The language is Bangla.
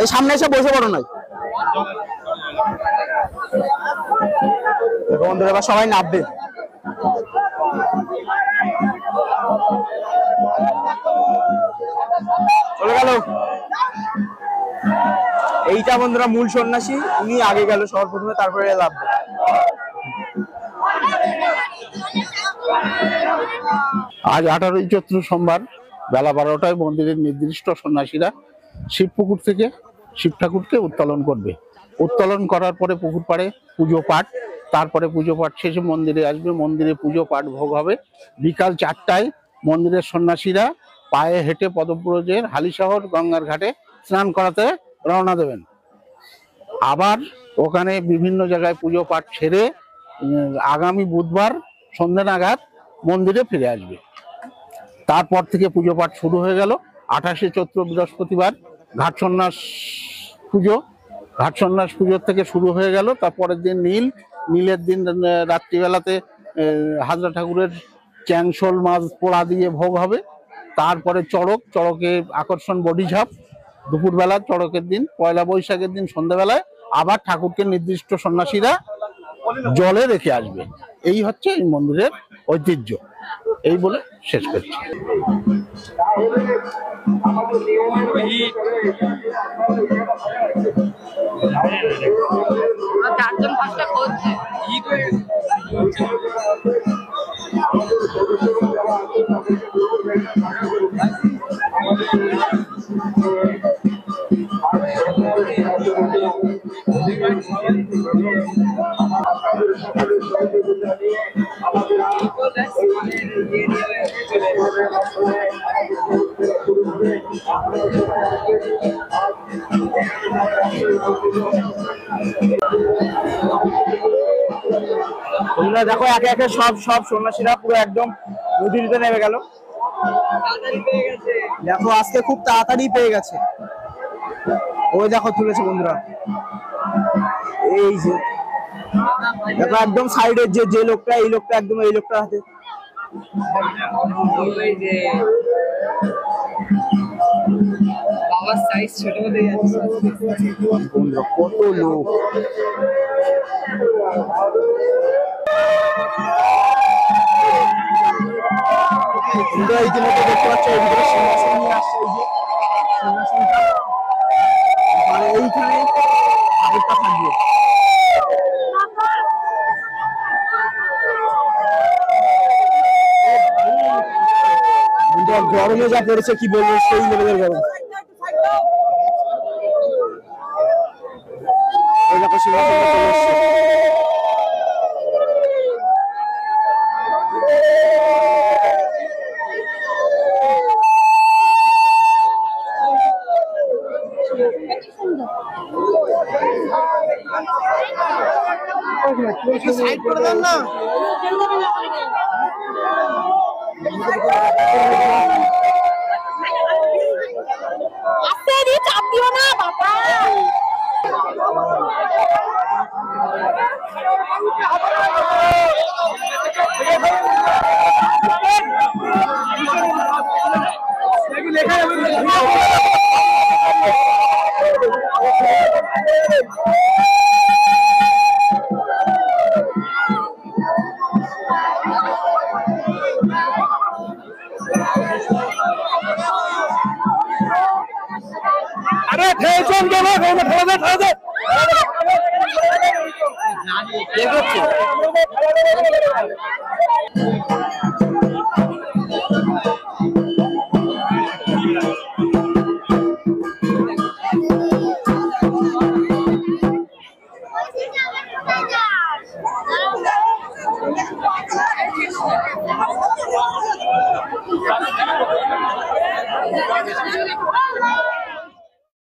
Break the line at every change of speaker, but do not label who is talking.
এই সামনে এসে বসে পড়ো নাই বন্ধুরা, এবার সবাই নামবে। চলে গেল এইটা বন্ধুরা মূল সন্ন্যাসী, উনি আগে গেল সবার প্রথমে, তারপরে নামবে।
আজ 18ই চৈত্র সোমবার বেলা 12টায় মন্দিরের নির্দিষ্ট সন্ন্যাসীরা শিবপুকুর থেকে শিব ঠাকুরকে উত্তোলন করবে। উত্তোলন করার পরে পুকুর পাড়ে পুজো পাঠ, তারপরে পুজো পাঠ শেষে মন্দিরে আসবে, মন্দিরে পুজো পাঠ ভোগ হবে। বিকাল 4টায় মন্দিরের সন্ন্যাসীরা পায়ে হেঁটে পদব্রজের হালিশহর গঙ্গার ঘাটে স্নান করাতে রওনা দেবেন। আবার ওখানে বিভিন্ন জায়গায় পুজো পাঠ সেরে আগামী বুধবার সন্ধ্যা নাগাদ মন্দিরে ফিরে আসবে। তারপর থেকে পুজো পাঠ শুরু হয়ে গেল। 28শে চৈত্র বৃহস্পতিবার ঘাট সন্ন্যাস পুজো, ঘাট সন্ন্যাস পুজোর থেকে শুরু হয়ে গেল। তারপরের দিন নীলের দিন রাত্রিবেলাতে হাজরা ঠাকুরের চ্যাংশোল মাছ পোড়া দিয়ে ভোগ হবে। তারপরে চড়কে আকর্ষণ বডিঝাপ দুপুরবেলা চড়কের দিন। পয়লা বৈশাখের দিন সন্ধ্যাবেলায় আবার ঠাকুরকে নির্দিষ্ট সন্ন্যাসীরা জলে রেখে আসবে। এই হচ্ছে এই মন্দিরের ঐতিহ্য। এই বলে শেষ করছি।
তোমরা দেখো একে একে সব সন্ন্যাসীরা পুরো একদম নদীতে নেমে গেল। দেখো আজকে খুব তাড়াতাড়ি পেয়ে গেছে। ওই দেখো তুলেছে বন্ধুরা, এই যে দেখো একদম সাইডের যে লোকটা, এই লোকটা একদম এই লোকটার হাতে। বাবার সাইজ ছোট হয়ে যাচ্ছে, কত লোক। ইতিমধ্যে দেখতে পাচ্ছ এইখানে সিংহাসন নিয়ে আসছে, এই যে সিংহাসনটা মানে এইখানে ঠাকুরটা থাকবে। গরমে যা পড়েছে কি বলবো, সেই লেভেলের গরম। এই দেখো সিংহাসনটা চলে এসছে। সাইড করে দেন না। আস্তে দি চাপ দিও না বাবা। अरे टेंशन के ना थोड़ा दे देखो